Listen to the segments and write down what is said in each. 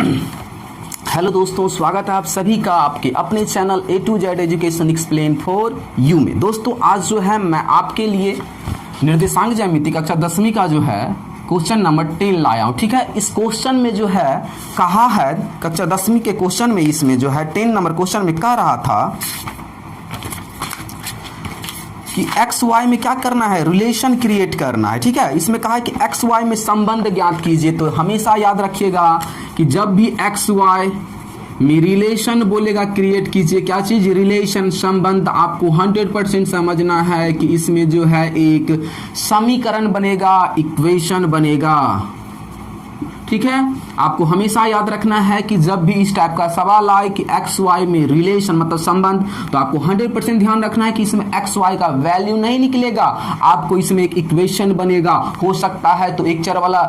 Hello दोस्तों, स्वागत है आप सभी का आपके अपने channel A to Z education explain for you में। दोस्तों आज जो है मैं आपके लिए निर्देशांक ज्यामिति कक्षा 10वीं का जो है क्वेश्चन नंबर 10 लाया हूँ। ठीक है, इस क्वेश्चन में जो है कहा है कक्षा 10वीं के क्वेश्चन में, इसमें जो है 10 नंबर क्वेश्चन में कह रहा था कि एक्स वाई में क्या करना है, रिलेशन क्रिएट करना है। ठीक है, इसमें कहा है कि एक्स वाई में संबंध ज्ञात कीजिए। तो हमेशा याद रखिएगा कि जब भी एक्स वाई में रिलेशन बोलेगा क्रिएट कीजिए, क्या चीज, रिलेशन, संबंध, आपको 100% समझना है कि इसमें जो है एक समीकरण बनेगा, इक्वेशन बनेगा। ठीक है, आपको हमेशा याद रखना है कि जब भी इस टाइप का सवाल आए कि एक्स वाई में रिलेशन मतलब संबंध, तो आपको 100% ध्यान रखना है कि इसमें एक्स वाई का वैल्यू नहीं निकलेगा, आपको इसमें एक इक्वेशन बनेगा। हो सकता है तो एक चर वाला,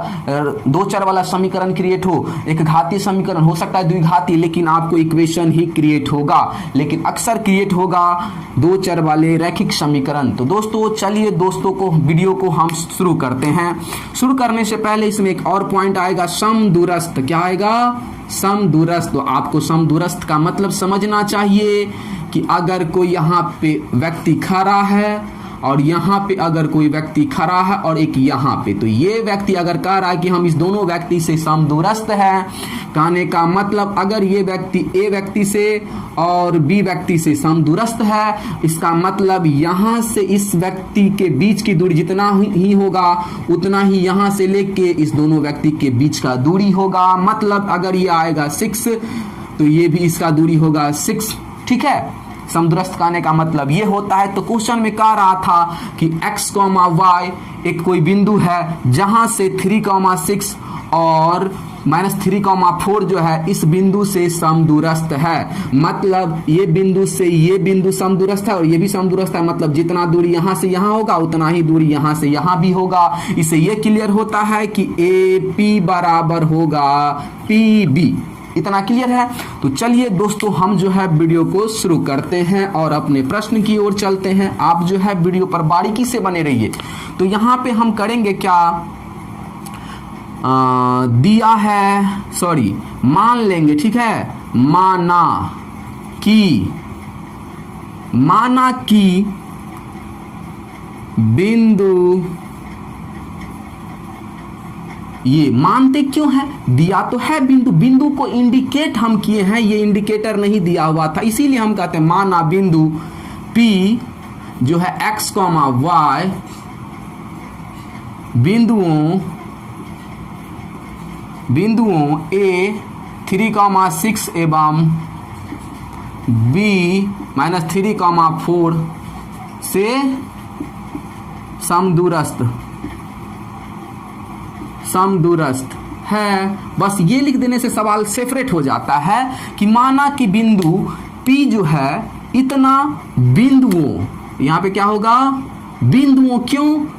दो चर वाला समीकरण क्रिएट हो, एक घातीय समीकरण हो सकता है, द्विघातीय, लेकिन आपको इक्वेशन ही क्रिएट होगा। लेकिन अक्सर क्रिएट होगा दो चर वाले रैखिक समीकरण। तो दोस्तों चलिए दोस्तों को वीडियो को हम शुरू करते हैं। शुरू करने से पहले इसमें एक और पॉइंट आएगा, समदूरस्थ। क्या आएगा, समदूरस्थ। तो आपको समदूरस्थ का मतलब समझना चाहिए कि अगर कोई यहाँ पे व्यक्ति खड़ा है और यहाँ पे अगर कोई व्यक्ति खड़ा है और एक यहाँ पे, तो ये व्यक्ति अगर कह रहा है कि हम इस दोनों व्यक्ति से समदूरस्थ है, कहने का मतलब अगर ये व्यक्ति ए व्यक्ति से और बी व्यक्ति से समदूरस्थ है, इसका मतलब यहाँ से इस व्यक्ति के बीच की दूरी जितना ही होगा उतना ही यहाँ से लेके इस दोनों व्यक्ति के बीच का दूरी होगा। मतलब अगर ये आएगा 6 तो ये भी इसका दूरी होगा 6। ठीक है, समदूरस्थ कहने का मतलब ये होता है। तो क्वेश्चन में कह रहा था कि x, y एक कोई बिंदु है जहां से 3, 6 और -3, 4 जो है इस बिंदु से समदूरस्थ है। मतलब ये बिंदु से ये बिंदु समदूरस्थ है और ये भी समदूरस्थ है। मतलब जितना दूरी यहाँ से यहाँ होगा उतना ही दूरी यहाँ से यहाँ भी होगा। इससे ये क्लियर होता है कि AP बराबर होगा PB। इतना क्लियर है। तो चलिए दोस्तों हम जो है वीडियो को शुरू करते हैं और अपने प्रश्न की ओर चलते हैं। आप जो है वीडियो पर बारीकी से बने रहिए। तो यहाँ पे हम करेंगे क्या, दिया है, सॉरी मान लेंगे। ठीक है, माना कि बिंदु, ये मानते क्यों है, दिया तो है बिंदु, बिंदु को इंडिकेट हम किए हैं, ये इंडिकेटर नहीं दिया हुआ था, इसीलिए हम कहते हैं माना बिंदु P जो है x, y बिंदुओं A 3, 6 एवं B -3, 4 से समदूरस्थ है। बस ये लिख देने से सवाल सेपरेट हो जाता है कि माना कि बिंदु P जो है इतना बिंदुओं, यहाँ पे क्या होगा, बिंदुओं,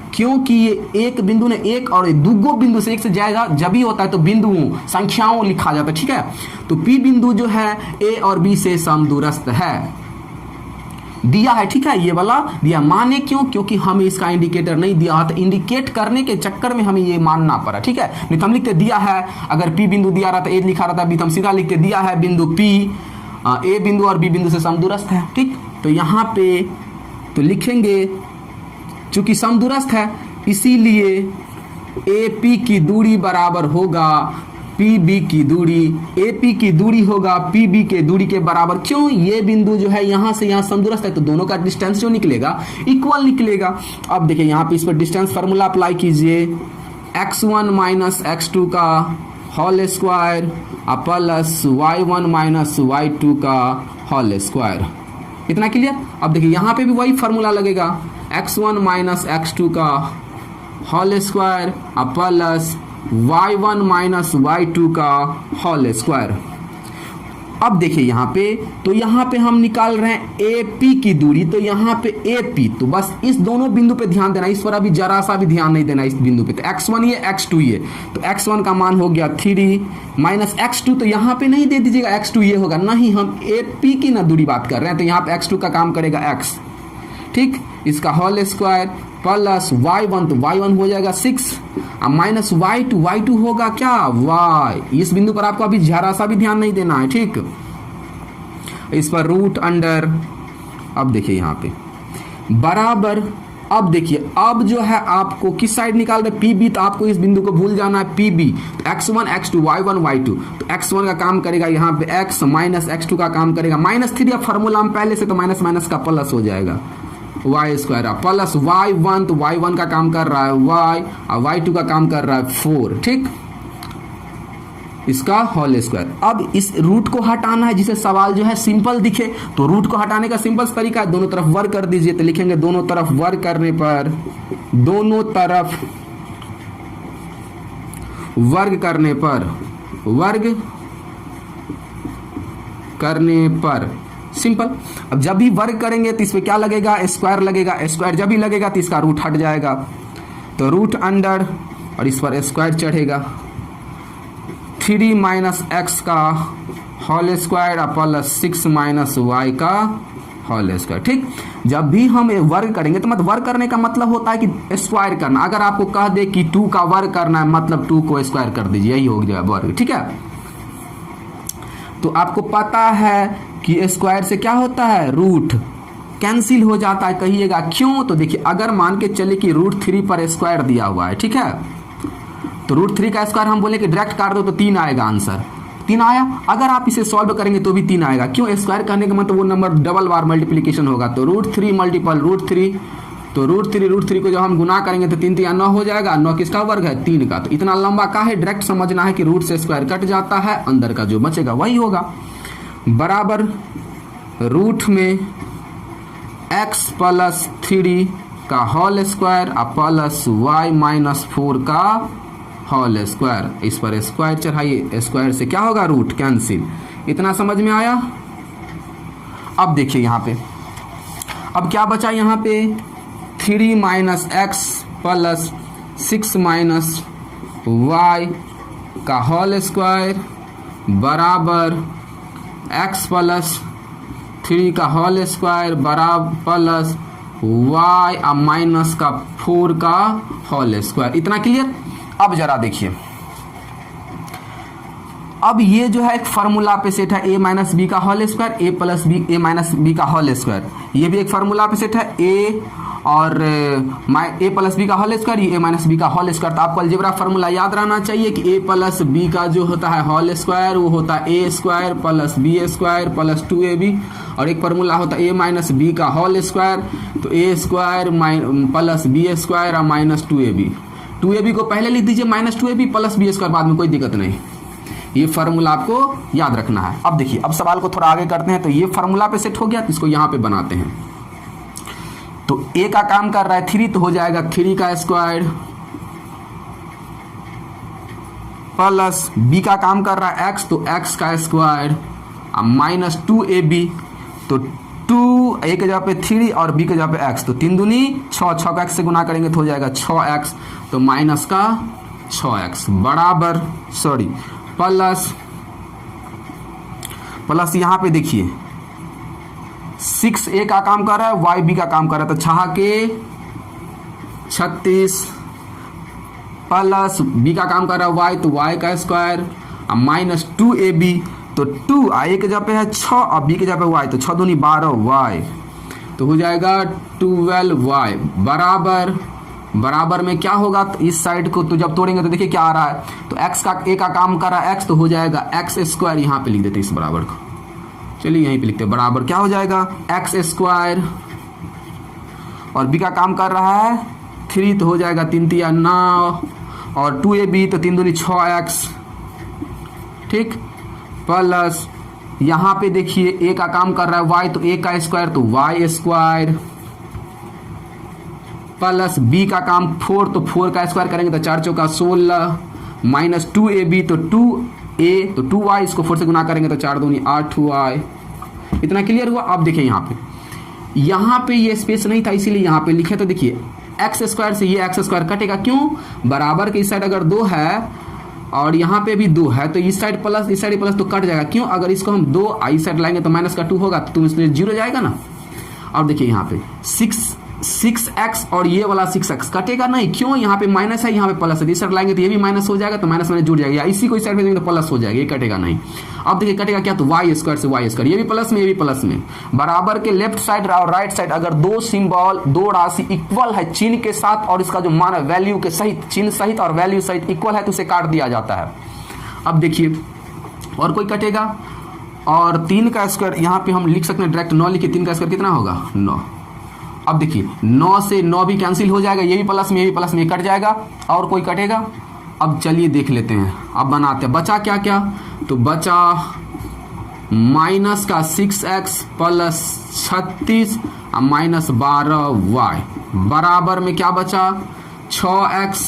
क्योंकि ये एक बिंदु ने एक और दुगो बिंदु से एक से जाएगा जब भी होता है तो बिंदुओं, संख्याओं लिखा जाता है। ठीक है, तो P बिंदु जो है A और B से समदूरस्थ है, दिया है। ठीक है, ये वाला दिया। माने क्यों, क्योंकि हमें इसका इंडिकेटर नहीं दिया था, इंडिकेट करने के चक्कर में हमें ये मानना पड़ा। ठीक है, नहीं तो हम लिखते दिया है, अगर P बिंदु दिया रहता, A लिखा रहता, B तो हम सीधा लिखते दिया है बिंदु P A बिंदु और B बिंदु से समदूरस्थ है। ठीक, तो यहाँ पे तो लिखेंगे चूंकि समदूरस्थ है इसीलिए AP की दूरी बराबर होगा PB की दूरी, AP की दूरी होगा PB के दूरी के बराबर। क्यों, ये बिंदु जो है यहाँ से यहाँ समदूरस्थ है तो दोनों का डिस्टेंस जो निकलेगा इक्वल निकलेगा। अब देखिए यहाँ पे इस पर डिस्टेंस फार्मूला अप्लाई कीजिए, x1 - x2 का whole square plus y1 - y2 का होल स्क्वायर। इतना क्लियर। अब देखिए यहाँ पे भी वही फार्मूला लगेगा, x1 - x2 का whole square plus y1 - y2 का होल स्क्वायर। अब देखिए यहाँ पे, तो यहाँ पे हम निकाल रहे हैं AP की दूरी, तो यहाँ पे AP, तो बस इस दोनों बिंदु पे ध्यान देना, इस पर अभी जरा सा भी ध्यान नहीं देना इस बिंदु पे। तो x1 ये, x2 ये, तो x1 का मान हो गया 3 माइनस x2, तो यहाँ पे नहीं दे दीजिएगा x2 ये होगा, नहीं हम AP की ना दूरी बात कर रहे हैं, तो यहाँ पे x2 का काम करेगा x। ठीक, इसका होल स्क्वायर प्लस y1, तो y1 हो जाएगा 6 और माइनस y2 होगा क्या y। इस बिंदु पर आपको अभी जरा सा भी ध्यान नहीं देना है, ठीक। इस पर रूट अंडर, अब देखिए यहाँ पे बराबर, अब देखिए अब जो है आपको किस साइड निकाल रहे पीबी, तो आपको इस बिंदु को भूल जाना है पीबी, तो x1 x2 y1 y2, तो x1 का काम करेगा यहाँ पे x माइनस x2 का काम करेगा -3, या फॉर्मूला हम पहले से तो माइनस माइनस का प्लस हो जाएगा y स्क्वायर प्लस y1, तो y1 का काम कर रहा है y और y2 का काम कर रहा है 4, ठीक, इसका होल स्क्वायर। अब इस रूट को हटाना है जिसे सवाल जो है सिंपल दिखे, तो रूट को हटाने का सिंपल तरीका है दोनों तरफ वर्ग कर दीजिए, तो लिखेंगे दोनों तरफ वर्ग करने पर, दोनों तरफ वर्ग करने पर, वर्ग करने पर सिंपल। अब जब भी वर्ग करेंगे तो इसमें क्या लगेगा स्क्वायर लगेगा, स्क्वायर जब भी लगेगा तो इसका रूट हट जाएगा, तो रूट अंडर और इस पर स्क्वायर चढ़ेगा 3 माइनस एक्स का whole square plus 6 minus Y का होल स्क्वायर, ठीक। जब भी हम वर्ग करेंगे तो वर्ग करने का मतलब होता है कि स्क्वायर करना। अगर आपको कह दे कि 2 का वर्ग करना है मतलब 2 को स्क्वायर कर दीजिए, यही हो गया वर्ग, ठीक है। तो आपको पता है कि स्क्वायर से क्या होता है रूट कैंसिल हो जाता है, कहिएगा क्यों। तो देखिए अगर मान के चले कि √3 पर स्क्वायर दिया हुआ है, ठीक है, तो √3 का स्क्वायर हम बोले कि डायरेक्ट काट दो तो 3 आएगा आंसर, 3 आया। अगर आप इसे सॉल्व करेंगे तो भी 3 आएगा, क्यों, स्क्वायर करने का मतलब वो नंबर डबल बार मल्टीप्लिकेशन होगा, तो √3 मल्टीपल √3, तो √3 को जब हम गुना करेंगे तो 3 3 9 हो जाएगा, 9 किसका वर्ग है 3 का। तो इतना लंबा का है, डायरेक्ट समझना है कि रूट से स्क्वायर कट जाता है, अंदर का जो बचेगा वही होगा, बराबर रूट में x प्लस 3 का whole square plus y minus 4 का होल स्क्वायर, इस पर स्क्वायर चढ़ाइए, स्क्वायर से क्या होगा रूट कैंसिल। इतना समझ में आया। अब देखिए यहाँ पे अब क्या बचा, यहाँ पे 3 minus X plus 6 minus Y का होल स्क्वायर बराबर x प्लस 3 का होल स्क्वायर बराबर प्लस y माइनस का 4 का होल स्क्वायर। इतना क्लियर। अब जरा देखिए, अब ये जो है एक फार्मूला पे सेट है a माइनस बी का whole square, a plus B a minus B का होल स्क्वायर, ये भी एक फार्मूला पे सेट है a और a प्लस बी का होल स्क्वायर, ये a माइनस बी का होल स्क्वायर। तो आपको अलजेब्रा फार्मूला याद रहना चाहिए कि a प्लस बी का जो होता है होल स्क्वायर वो होता है a square plus B square plus 2ab, और एक फार्मूला होता है a माइनस बी का होल स्क्वायर, तो a square plus B square और माइनस 2ab को पहले लिख दीजिए, minus 2ab plus B square बाद में, कोई दिक्कत नहीं। ये फार्मूला आपको याद रखना है। अब देखिए, अब सवाल को थोड़ा आगे करते हैं। तो ये फार्मूला पे सेट हो गया, तो इसको यहाँ पे बनाते हैं। तो a का काम कर रहा है 3, तो हो जाएगा 3 का स्क्वायर प्लस b का काम कर रहा है x, तो x का स्क्वायर माइनस 2ab, तो 2 a के जगह पे 3 और b के जगह पे x, तो 3 दूनी 6, 6 का x से गुना करेंगे तो हो जाएगा 6x, तो माइनस का 6x बराबर प्लस यहाँ पे देखिए 6a का काम कर रहा है, y b का काम कर रहा है, तो 6 के 36 प्लस b का काम कर रहा है y, तो y का स्क्वायर माइनस 2ab, तो 2 a के जगह पे है 6 और b के जगह पे y, तो 6 दूनी 12y, तो हो जाएगा 12y बराबर में क्या होगा, तो इस साइड को तो जब तोड़ेंगे तो देखिए क्या आ रहा है, तो x का a का काम कर रहा है x, तो हो जाएगा x स्क्वायर, यहाँ पे लिख देते इस बराबर को, चलिए यहीं पे लिखते हैं, बराबर क्या हो जाएगा x स्क्वायर, और b का काम कर रहा है 3, तो हो जाएगा 3 3 9 और 2ab, तो 3 दूनी 6x, ठीक, प्लस यहाँ पे देखिए a का काम कर रहा है y, तो a का स्क्वायर, तो y स्क्वायर प्लस b का काम 4, तो 4 का स्क्वायर करेंगे तो 4 चौका 16 माइनस 2ab, तो 2a, तो 2y, इसको 4 से गुना करेंगे तो 4 दूनी 8y। इतना क्लियर हुआ। अब देखिए यहाँ पे ये स्पेस नहीं था इसीलिए यहाँ पे लिखे, तो देखिए एक्स स्क्वायर से ये एक्स स्क्वायर कटेगा, क्यों, बराबर के इस साइड अगर 2 है और यहाँ पे भी 2 है, तो इस साइड प्लस इस साइड प्लस, तो कट जाएगा, क्यों, अगर इसको हम 2 इस साइड लाएंगे तो माइनस का 2 होगा, तो तुम इसमें 0 जाएगा ना। अब देखिए यहाँ पे 6x और ये वाला 6x कटेगा नहीं, क्यों? यहाँ पे माइनस है, यहाँ पे प्लस है, इस साइड लाएंगे तो ये भी माइनस हो जाएगा, तो माइनस में जुड़ जाएगा, या इसी को इस साइड भेजेंगे तो प्लस हो जाएगा, ये कटेगा नहीं। अब देखिए कटेगा क्या, तो वाई स्क्वायर से वाई स्क्वायर, ये भी प्लस में ये भी प्लस में। बराबर के लेफ्ट साइड और राइट साइड अगर दो सिंबल, दो राशि इक्वल है चिन्ह के साथ और इसका जो मान है वैल्यू के सहित, चिन्ह सहित और वैल्यू सहित इक्वल है, तो उसे काट दिया जाता है। अब देखिए और कोई कटेगा, और 3 का स्क्वायर यहाँ पे हम लिख सकते हैं डायरेक्ट, 9 लिखिए, 3 का स्क्वायर कितना होगा 9। अब देखिए 9 से 9 भी कैंसिल हो जाएगा, ये भी प्लस में ये भी प्लस में कट जाएगा, और कोई कटेगा। अब चलिए देख लेते हैं, अब बनाते हैं। बचा क्या क्या, तो बचा माइनस का 6x प्लस 36 माइनस 12y बराबर में क्या बचा 6x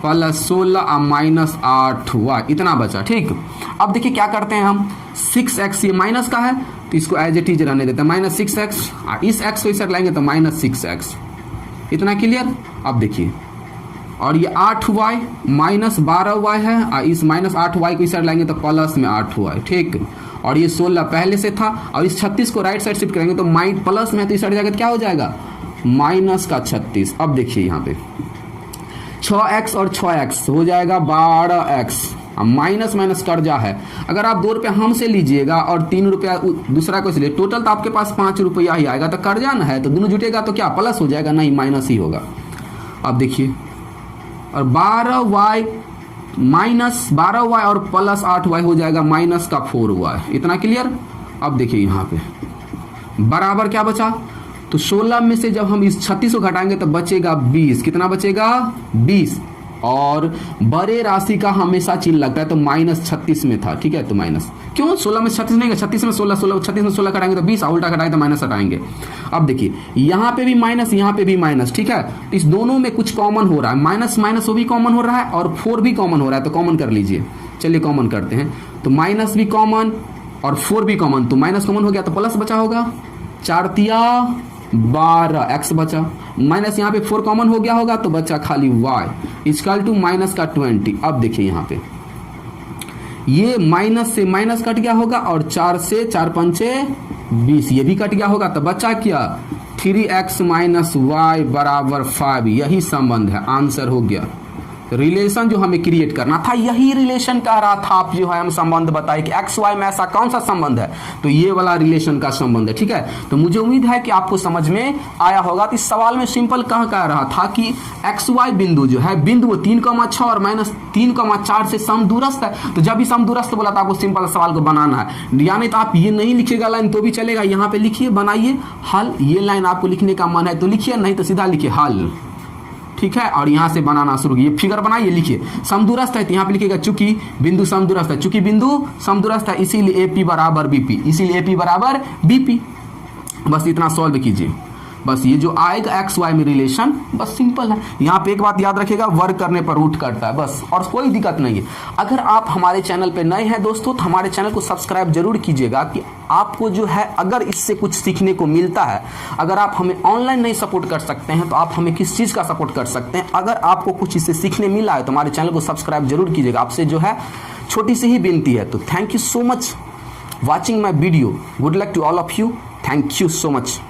प्लस 16 माइनस 8y, इतना बचा। ठीक, अब देखिए क्या करते हैं हम, 6x ये माइनस का है तो इसको एज इट इज रहने देते हैं, माइनस 6x, इस x को इस साइड लाएंगे तो माइनस 6x, इतना क्लियर। अब देखिए और ये 8y माइनस 12y है, इस माइनस 8y को इस साइड लाएंगे तो प्लस में 8y। ठीक, और ये 16 पहले से था, और इस 36 को राइट साइड शिफ्ट करेंगे तो माइनस प्लस में है, तो इस साइड जाएगा तो क्या हो जाएगा माइनस का 36। अब देखिए यहाँ पे 6x और 6x हो जाएगा 12x, माइनस माइनस कर्जा है। अगर आप 2 रुपया हमसे लीजिएगा और 3 रुपया दूसरा को इसलिए, टोटल तो आपके पास 5 रुपया ही आएगा, तो कर्जा ना है तो दोनों जुटेगा तो क्या प्लस हो जाएगा, नहीं माइनस ही होगा। अब देखिए और 12y माइनस 12y और प्लस 8y हो जाएगा माइनस का 4y, इतना क्लियर। अब देखिए यहाँ पे बराबर क्या बचा, तो 16 में से जब हम इस 36 को घटाएंगे तो बचेगा 20, कितना बचेगा 20, और बड़े राशि का हमेशा चिन्ह लगता है, तो माइनस 36 में था। ठीक है, तो माइनस क्यों, 16 में 36 नहीं, 36 में 16, 36 में 16 घटाएंगे तो 20, उल्टा घटाएंगे तो माइनस हटाएंगे। अब देखिए यहाँ पे भी माइनस, यहाँ पे भी माइनस। ठीक है, तो इस दोनों में कुछ कॉमन हो रहा है, माइनस माइनस वो भी कॉमन हो रहा है और 4 भी कॉमन हो रहा है, तो कॉमन कर लीजिए। चलिए कॉमन करते हैं, तो माइनस भी कॉमन और 4 भी कॉमन, तो माइनस कॉमन हो गया तो प्लस बचा होगा, 4 तिया 12 x बचा, माइनस यहाँ पे 4 कॉमन हो गया होगा तो बचा खाली y इक्वल टू माइनस का 20। अब देखिए यहाँ पे ये माइनस से माइनस कट गया होगा और 4 से 4 पंचे 20 ये भी कट गया होगा, तो बचा क्या 3x माइनस y बराबर 5, यही संबंध है, आंसर हो गया। रिलेशन जो हमें क्रिएट करना था यही रिलेशन कह रहा था, आप जो है हम संबंध बताए कि एक्स वाई में ऐसा कौन सा संबंध है, तो ये वाला रिलेशन का संबंध है। ठीक है, तो मुझे उम्मीद है कि आपको समझ में आया होगा। तो इस सवाल में सिंपल कह रहा था कि एक्स वाई बिंदु जो है, बिंदु 3,6 और माइनस 3,4 से समदूरस्थ है। तो जब भी समदूरस्थ बोला था आपको सिंपल सवाल को बनाना है, यानी तो आप ये नहीं लिखिएगा लाइन तो भी चलेगा, यहाँ पे लिखिए बनाइए हल, ये लाइन आपको लिखने का मन है तो लिखिए, नहीं तो सीधा लिखिए हल। ठीक है, और यहाँ से बनाना शुरू कीजिए, फिगर बनाइए, लिखिए समदूरस्थ है तो यहाँ पे लिखिएगा चूंकि बिंदु समदूरस्थ है, चूंकि बिंदु समदूरस्थ है इसीलिए एपी बराबर बीपी, इसीलिए एपी बराबर बीपी। बस इतना सॉल्व कीजिए, बस ये जो आएगा एक्स वाई में रिलेशन बस सिंपल है। यहाँ पे एक बात याद रखिएगा, वर्क करने पर रूट करता है बस, और कोई दिक्कत नहीं है। अगर आप हमारे चैनल पे नए हैं दोस्तों तो हमारे चैनल को सब्सक्राइब जरूर कीजिएगा कि आपको जो है अगर इससे कुछ सीखने को मिलता है। अगर आप हमें ऑनलाइन नहीं सपोर्ट कर सकते हैं तो आप हमें किस चीज़ का सपोर्ट कर सकते हैं, अगर आपको कुछ इससे सीखने मिला है तो हमारे चैनल को सब्सक्राइब जरूर कीजिएगा। आपसे जो है छोटी सी ही विनती है। तो thank you so much watching my video, good luck to all of you, thank you so much.